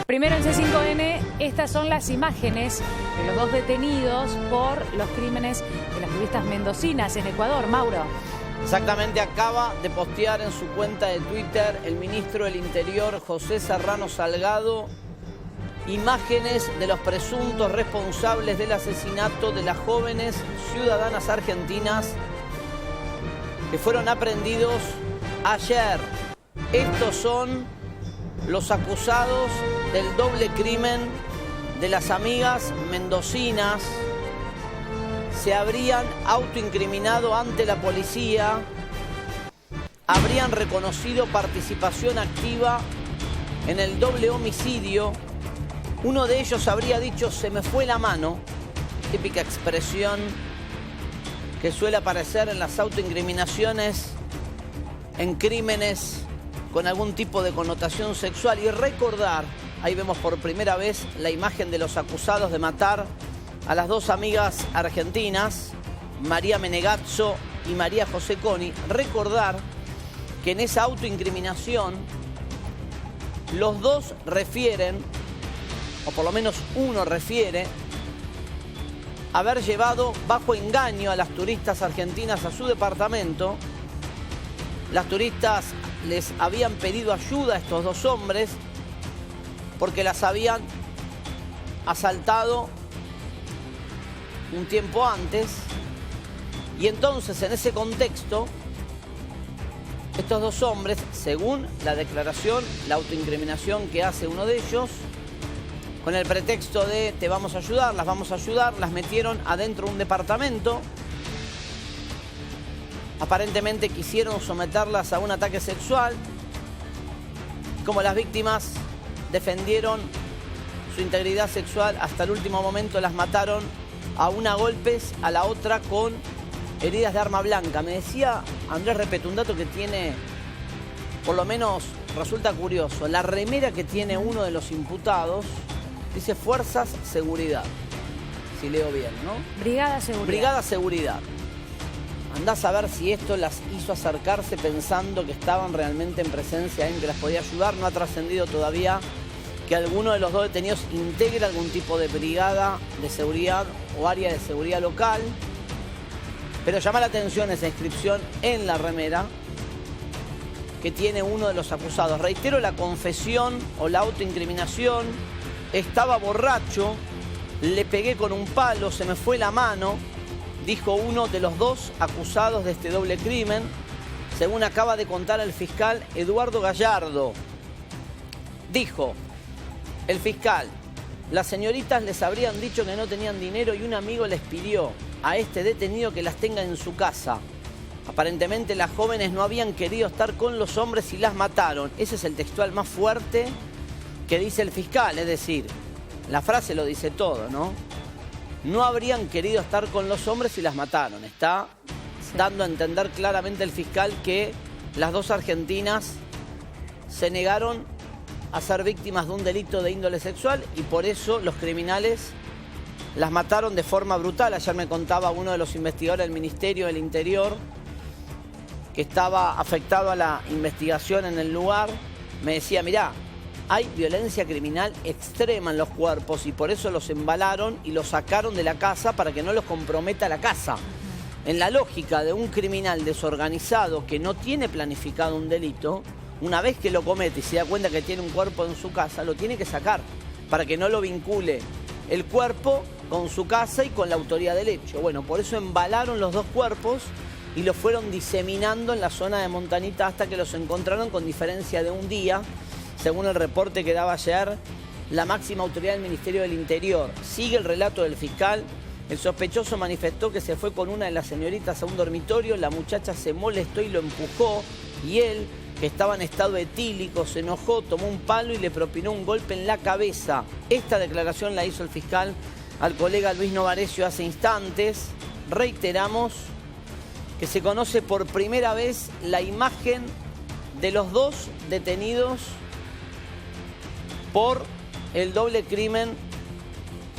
Primero en C5N, estas son las imágenes de los dos detenidos por los crímenes de las turistas mendocinas en Ecuador. Mauro. Exactamente, acaba de postear en su cuenta de Twitter el ministro del Interior, José Serrano Salgado, imágenes de los presuntos responsables del asesinato de las jóvenes ciudadanas argentinas que fueron aprehendidos ayer. Estos son los acusados del doble crimen de las amigas mendocinas. Se habrían autoincriminado ante la policía, habrían reconocido participación activa en el doble homicidio. Uno de ellos habría dicho: se me fue la mano, típica expresión que suele aparecer en las autoincriminaciones en crímenes con algún tipo de connotación sexual. Y recordar, ahí vemos por primera vez la imagen de los acusados de matar a las dos amigas argentinas, María Menegazzo y María José Coni. Recordar que en esa autoincriminación los dos refieren, o por lo menos uno refiere, haber llevado bajo engaño a las turistas argentinas a su departamento. Las turistas les habían pedido ayuda a estos dos hombres porque las habían asaltado un tiempo antes, y entonces en ese contexto estos dos hombres, según la declaración, la autoincriminación que hace uno de ellos, con el pretexto de te vamos a ayudar, las metieron adentro de un departamento. Aparentemente quisieron someterlas a un ataque sexual. Como las víctimas defendieron su integridad sexual hasta el último momento, las mataron a una a golpes, a la otra con heridas de arma blanca. Me decía Andrés Repeto, un dato que tiene, por lo menos resulta curioso, la remera que tiene uno de los imputados dice Fuerzas Seguridad, si leo bien, ¿no? Brigada Seguridad. Brigada Seguridad. Andás a ver si esto las hizo acercarse pensando que estaban realmente en presencia de alguien que las podía ayudar. No ha trascendido todavía que alguno de los dos detenidos integre algún tipo de brigada de seguridad o área de seguridad local. Pero llama la atención esa inscripción en la remera que tiene uno de los acusados. Reitero la confesión o la autoincriminación: estaba borracho, le pegué con un palo, se me fue la mano, dijo uno de los dos acusados de este doble crimen, según acaba de contar el fiscal Eduardo Gallardo. Dijo el fiscal: las señoritas les habrían dicho que no tenían dinero y un amigo les pidió a este detenido que las tenga en su casa. Aparentemente las jóvenes no habían querido estar con los hombres y las mataron. Ese es el textual más fuerte que dice el fiscal, es decir, la frase lo dice todo, ¿no? No habrían querido estar con los hombres y las mataron. Está dando a entender claramente el fiscal que las dos argentinas se negaron a ser víctimas de un delito de índole sexual y por eso los criminales las mataron de forma brutal. Ayer me contaba uno de los investigadores del Ministerio del Interior que estaba afectado a la investigación en el lugar. Me decía, mirá, hay violencia criminal extrema en los cuerpos y por eso los embalaron y los sacaron de la casa para que no los comprometa la casa. En la lógica de un criminal desorganizado que no tiene planificado un delito, una vez que lo comete y se da cuenta que tiene un cuerpo en su casa, lo tiene que sacar para que no lo vincule el cuerpo con su casa y con la autoría del hecho. Bueno, por eso embalaron los dos cuerpos y los fueron diseminando en la zona de Montanita hasta que los encontraron con diferencia de un día, según el reporte que daba ayer la máxima autoridad del Ministerio del Interior. Sigue el relato del fiscal. El sospechoso manifestó que se fue con una de las señoritas a un dormitorio, la muchacha se molestó y lo empujó, y él, que estaba en estado etílico, se enojó, tomó un palo y le propinó un golpe en la cabeza. Esta declaración la hizo el fiscal al colega Luis Novarecio hace instantes. Reiteramos que se conoce por primera vez la imagen de los dos detenidos por el doble crimen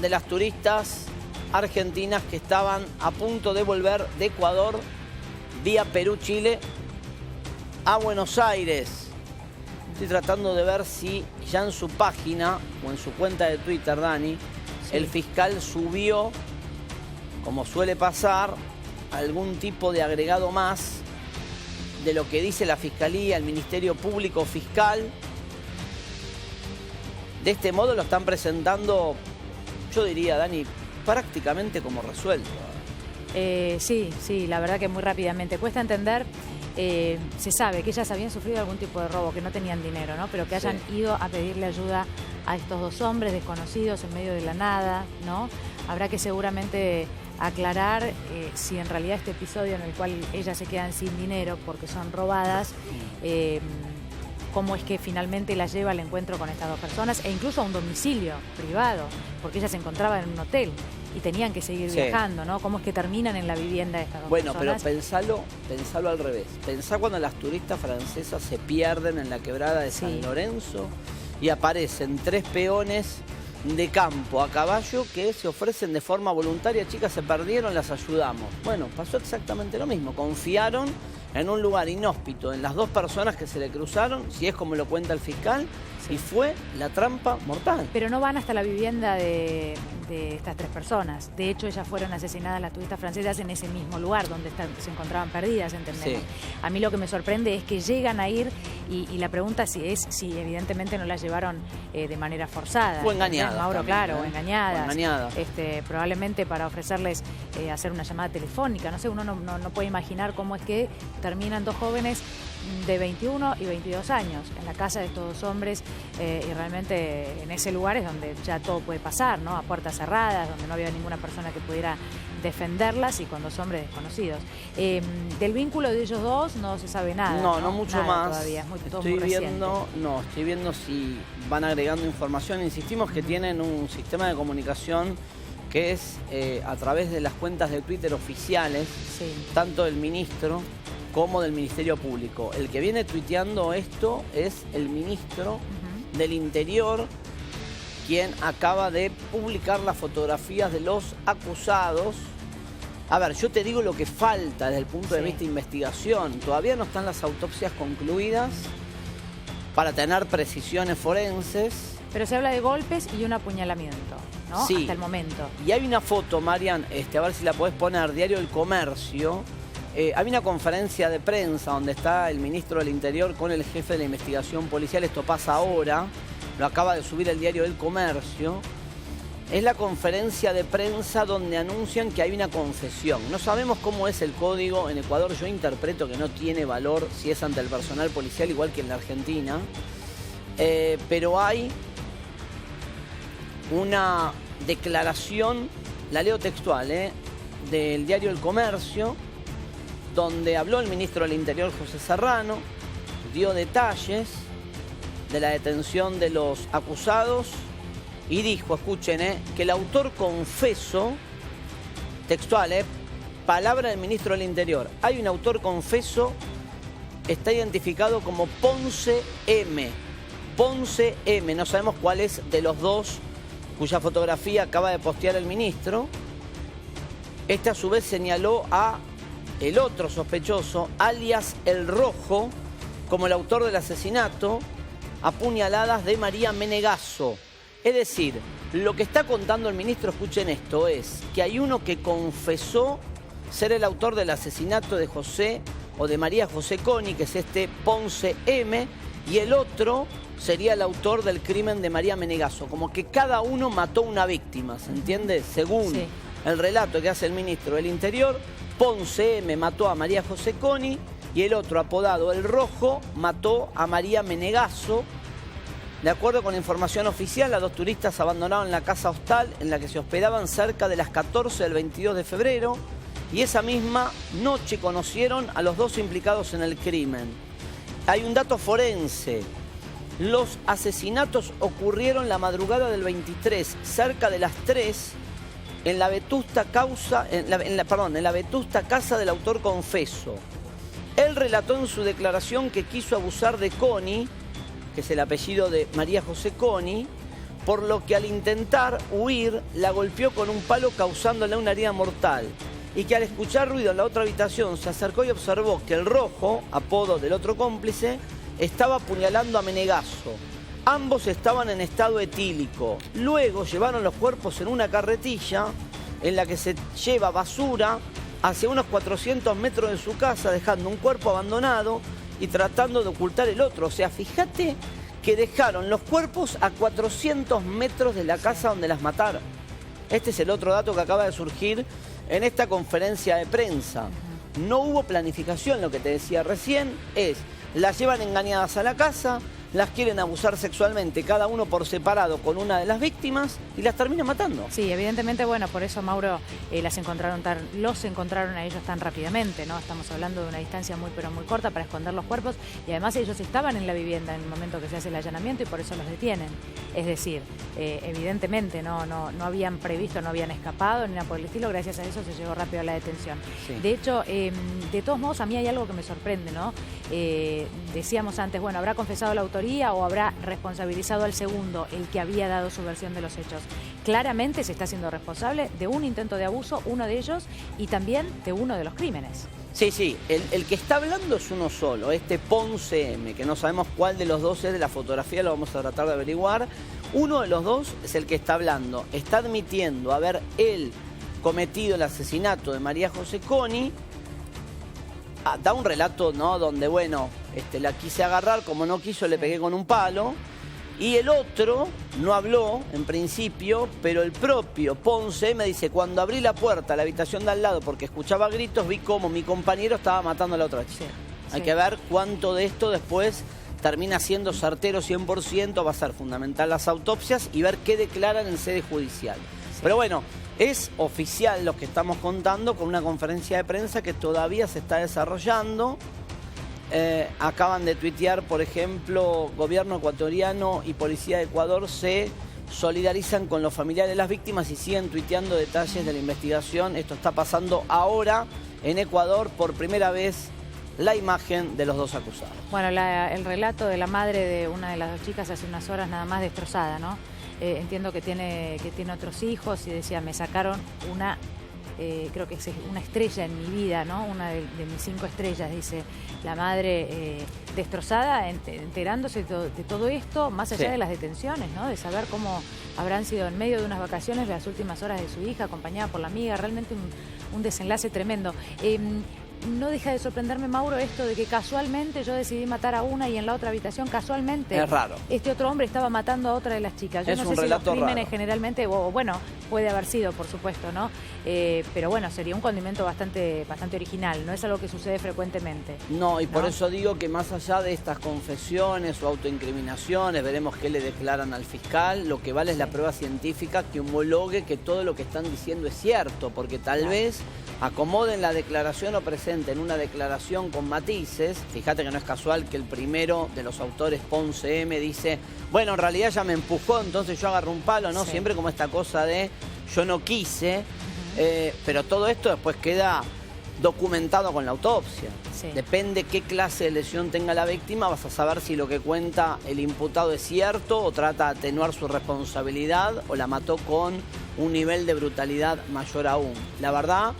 de las turistas argentinas que estaban a punto de volver de Ecuador vía Perú-Chile a Buenos Aires. Estoy tratando de ver si ya en su página o en su cuenta de Twitter, Dani, el fiscal subió, como suele pasar, algún tipo de agregado más de lo que dice la Fiscalía, el Ministerio Público Fiscal. De este modo lo están presentando, yo diría, Dani, prácticamente como resuelto. Sí, la verdad que muy rápidamente. Cuesta entender, se sabe que ellas habían sufrido algún tipo de robo, que no tenían dinero, ¿no? Pero que hayan ido a pedirle ayuda a estos dos hombres desconocidos en medio de la nada, ¿no? Habrá que seguramente aclarar si en realidad este episodio en el cual ellas se quedan sin dinero porque son robadas, cómo es que finalmente las lleva al encuentro con estas dos personas e incluso a un domicilio privado, porque ellas se encontraban en un hotel y tenían que seguir viajando, ¿no? ¿Cómo es que terminan en la vivienda de estas dos personas? Bueno, pero pensalo al revés. Pensá cuando las turistas francesas se pierden en la quebrada de San Lorenzo y aparecen 3 peones de campo a caballo que se ofrecen de forma voluntaria. Chicas, se perdieron, las ayudamos. Bueno, pasó exactamente lo mismo. Confiaron en un lugar inhóspito en las 2 personas que se le cruzaron, si es como lo cuenta el fiscal, y fue la trampa mortal. Pero no van hasta la vivienda de estas 3 personas. De hecho, ellas fueron asesinadas, las turistas francesas, en ese mismo lugar donde se encontraban perdidas, ¿entendemos? A mí lo que me sorprende es que llegan a ir y la pregunta si evidentemente no las llevaron de manera forzada. O engañadas. Mauro, también, claro, o engañadas. O probablemente para ofrecerles hacer una llamada telefónica. No sé, uno no puede imaginar cómo es que terminan 2 jóvenes de 21 y 22 años en la casa de estos 2 hombres y realmente en ese lugar es donde ya todo puede pasar, ¿no? A puertas cerradas, donde no había ninguna persona que pudiera defenderlas y con 2 hombres desconocidos. Del vínculo de ellos 2 no se sabe nada. No mucho más. Todavía, estoy viendo si van agregando información. Insistimos que tienen un sistema de comunicación que es a través de las cuentas de Twitter oficiales, tanto del ministro como del Ministerio Público. El que viene tuiteando esto es el ministro del Interior, quien acaba de publicar las fotografías de los acusados. A ver, yo te digo lo que falta desde el punto de vista de investigación. Todavía no están las autopsias concluidas para tener precisiones forenses. Pero se habla de golpes y un apuñalamiento, ¿no? Sí. Hasta el momento. Y hay una foto, Marian, a ver si la podés poner, Diario El Comercio. Hay una conferencia de prensa donde está el ministro del Interior con el jefe de la investigación policial. Esto pasa ahora, lo acaba de subir el Diario El Comercio. Es la conferencia de prensa donde anuncian que hay una confesión. No sabemos cómo es el código en Ecuador. Yo interpreto que no tiene valor si es ante el personal policial, igual que en la Argentina. Pero hay una declaración, la leo textual, del Diario El Comercio, donde habló el ministro del Interior, José Serrano, dio detalles de la detención de los acusados y dijo, escuchen, que el autor confeso, textual, palabra del ministro del Interior, hay un autor confeso, está identificado como Ponce M. Ponce M, no sabemos cuál es de los 2 cuya fotografía acaba de postear el ministro. Este a su vez señaló a el otro sospechoso, alias El Rojo, como el autor del asesinato a puñaladas de María Menegasso. Es decir, lo que está contando el ministro, escuchen esto, es que hay uno que confesó ser el autor del asesinato de José o de María José Coni, que es este Ponce M, y el otro sería el autor del crimen de María Menegasso. Como que cada uno mató una víctima, ¿se entiende? Según el relato que hace el ministro del Interior, Ponce M mató a María José Coni y el otro, apodado El Rojo, mató a María Menegasso. De acuerdo con la información oficial, las 2 turistas abandonaron la casa hostal en la que se hospedaban cerca de las 14 del 22 de febrero y esa misma noche conocieron a los 2 implicados en el crimen. Hay un dato forense. Los asesinatos ocurrieron la madrugada del 23, cerca de las 3, en la vetusta casa del autor confeso. Él relató en su declaración que quiso abusar de Coni, que es el apellido de María José Coni, por lo que al intentar huir la golpeó con un palo causándole una herida mortal. Y que al escuchar ruido en la otra habitación se acercó y observó que El Rojo, apodo del otro cómplice, estaba apuñalando a Menegasso. Ambos estaban en estado etílico. Luego llevaron los cuerpos en una carretilla en la que se lleva basura hacia unos 400 metros de su casa, dejando un cuerpo abandonado y tratando de ocultar el otro. O sea, fíjate que dejaron los cuerpos a 400 metros de la casa donde las mataron. Este es el otro dato que acaba de surgir en esta conferencia de prensa. No hubo planificación, lo que te decía recién, las llevan engañadas a la casa, las quieren abusar sexualmente, cada uno por separado con una de las víctimas y las terminan matando. Sí, evidentemente, bueno, por eso, Mauro, los encontraron a ellos tan rápidamente, ¿no? Estamos hablando de una distancia muy, pero muy corta para esconder los cuerpos y además ellos estaban en la vivienda en el momento que se hace el allanamiento y por eso los detienen. Es decir, evidentemente no habían previsto, no habían escapado ni nada por el estilo, gracias a eso se llegó rápido a la detención. Sí. De hecho, de todos modos, a mí hay algo que me sorprende, ¿no? Decíamos antes, bueno, ¿habrá confesado la autoría o habrá responsabilizado al segundo, el que había dado su versión de los hechos? Claramente se está haciendo responsable de un intento de abuso, uno de ellos, y también de uno de los crímenes. Sí, sí, el que está hablando es uno solo, este Ponce M, que no sabemos cuál de los dos es de la fotografía, lo vamos a tratar de averiguar. Uno de los dos es el que está hablando, está admitiendo haber él cometido el asesinato de María José Coni. Da un relato, ¿no? Donde, bueno, la quise agarrar, como no quiso le pegué con un palo. Y el otro no habló en principio, pero el propio Ponce me dice, cuando abrí la puerta a la habitación de al lado porque escuchaba gritos, vi cómo mi compañero estaba matando a la otra chica. Sí, hay que ver cuánto de esto después termina siendo certero 100%, va a ser fundamental las autopsias y ver qué declaran en sede judicial. Sí. Pero bueno, es oficial lo que estamos contando con una conferencia de prensa que todavía se está desarrollando. Acaban de tuitear, por ejemplo, gobierno ecuatoriano y policía de Ecuador se solidarizan con los familiares de las víctimas y siguen tuiteando detalles de la investigación. Esto está pasando ahora en Ecuador, por primera vez la imagen de los dos acusados. Bueno, el relato de la madre de una de las dos chicas hace unas horas nada más destrozada, ¿no? Entiendo que tiene otros hijos y decía, me sacaron una... creo que es una estrella en mi vida, ¿no? Una de mis 5 estrellas, dice la madre, destrozada, enterándose de todo esto, más allá de las detenciones, ¿no? De saber cómo habrán sido en medio de unas vacaciones las últimas horas de su hija, acompañada por la amiga, realmente un desenlace tremendo. No deja de sorprenderme, Mauro, esto de que casualmente yo decidí matar a una y en la otra habitación casualmente es raro. Este otro hombre estaba matando a otra de las chicas. Yo no sé si los crímenes generalmente, bueno, puede haber sido, por supuesto, ¿no? Pero bueno, sería un condimento bastante original, no es algo que sucede frecuentemente. No, y por eso digo que más allá de estas confesiones o autoincriminaciones, veremos qué le declaran al fiscal, lo que vale es la prueba científica que homologue que todo lo que están diciendo es cierto, porque tal vez acomoden la declaración o presenten una declaración con matices. Fíjate que no es casual que el primero de los autores, Ponce M, dice, bueno, en realidad ya me empujó, entonces yo agarré un palo, ¿no? Sí. Siempre como esta cosa de yo no quise, pero todo esto después queda documentado con la autopsia. Sí. Depende qué clase de lesión tenga la víctima, vas a saber si lo que cuenta el imputado es cierto o trata de atenuar su responsabilidad o la mató con un nivel de brutalidad mayor aún. La verdad,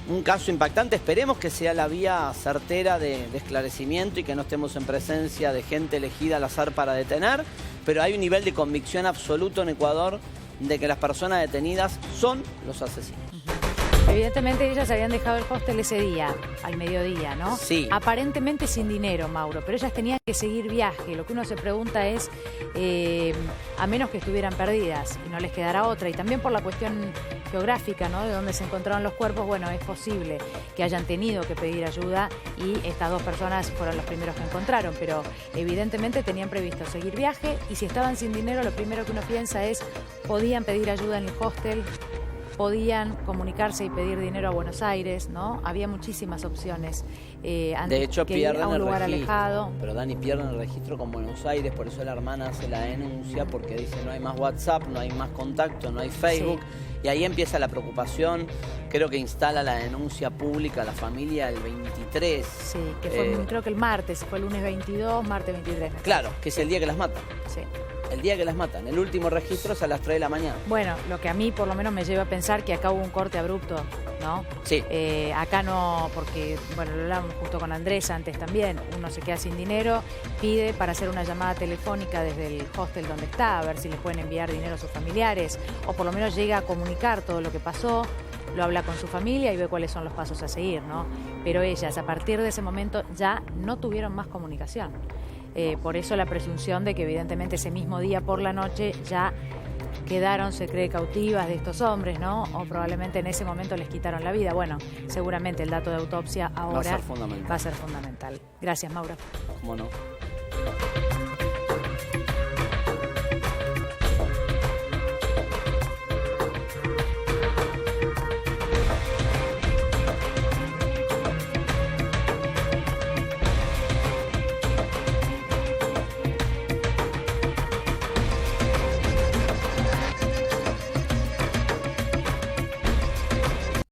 un caso impactante, esperemos que sea la vía certera de esclarecimiento y que no estemos en presencia de gente elegida al azar para detener, pero hay un nivel de convicción absoluto en Ecuador de que las personas detenidas son los asesinos. Evidentemente ellas habían dejado el hostel ese día, al mediodía, ¿no? Sí. Aparentemente sin dinero, Mauro, pero ellas tenían que seguir viaje. Lo que uno se pregunta es, a menos que estuvieran perdidas y no les quedara otra, y también por la cuestión geográfica, ¿no? De donde se encontraron los cuerpos, bueno, es posible que hayan tenido que pedir ayuda y estas dos personas fueron los primeros que encontraron, pero evidentemente tenían previsto seguir viaje y si estaban sin dinero, lo primero que uno piensa es, podían pedir ayuda en el hostel, podían comunicarse y pedir dinero a Buenos Aires, ¿no? Había muchísimas opciones. De hecho, que pierden a un lugar registro, alejado. Pero Dani, pierden el registro con Buenos Aires, por eso la hermana hace la denuncia, porque dice no hay más WhatsApp, no hay más contacto, no hay Facebook. Sí. Y ahí empieza la preocupación, creo que instala la denuncia pública a la familia el 23. Sí, que fue creo que el martes, fue el lunes 22, martes 23. Claro, que es el día que las matan. Sí. El día que las matan. El último registro es a las 3 de la mañana. Bueno, lo que a mí por lo menos me lleva a pensar que acá hubo un corte abrupto ¿no? Sí. Acá no, porque, bueno, lo hablamos justo con Andrés antes también, uno se queda sin dinero, pide para hacer una llamada telefónica desde el hostel donde está, a ver si les pueden enviar dinero a sus familiares, o por lo menos llega a comunicar todo lo que pasó, lo habla con su familia y ve cuáles son los pasos a seguir, ¿no? Pero ellas, a partir de ese momento, ya no tuvieron más comunicación. Por eso la presunción de que evidentemente ese mismo día por la noche ya quedaron, se cree, cautivas de estos hombres, ¿no? O probablemente en ese momento les quitaron la vida. Bueno, seguramente el dato de autopsia ahora Va a ser fundamental. va a ser fundamental. Gracias, Mauro. ¿Cómo no?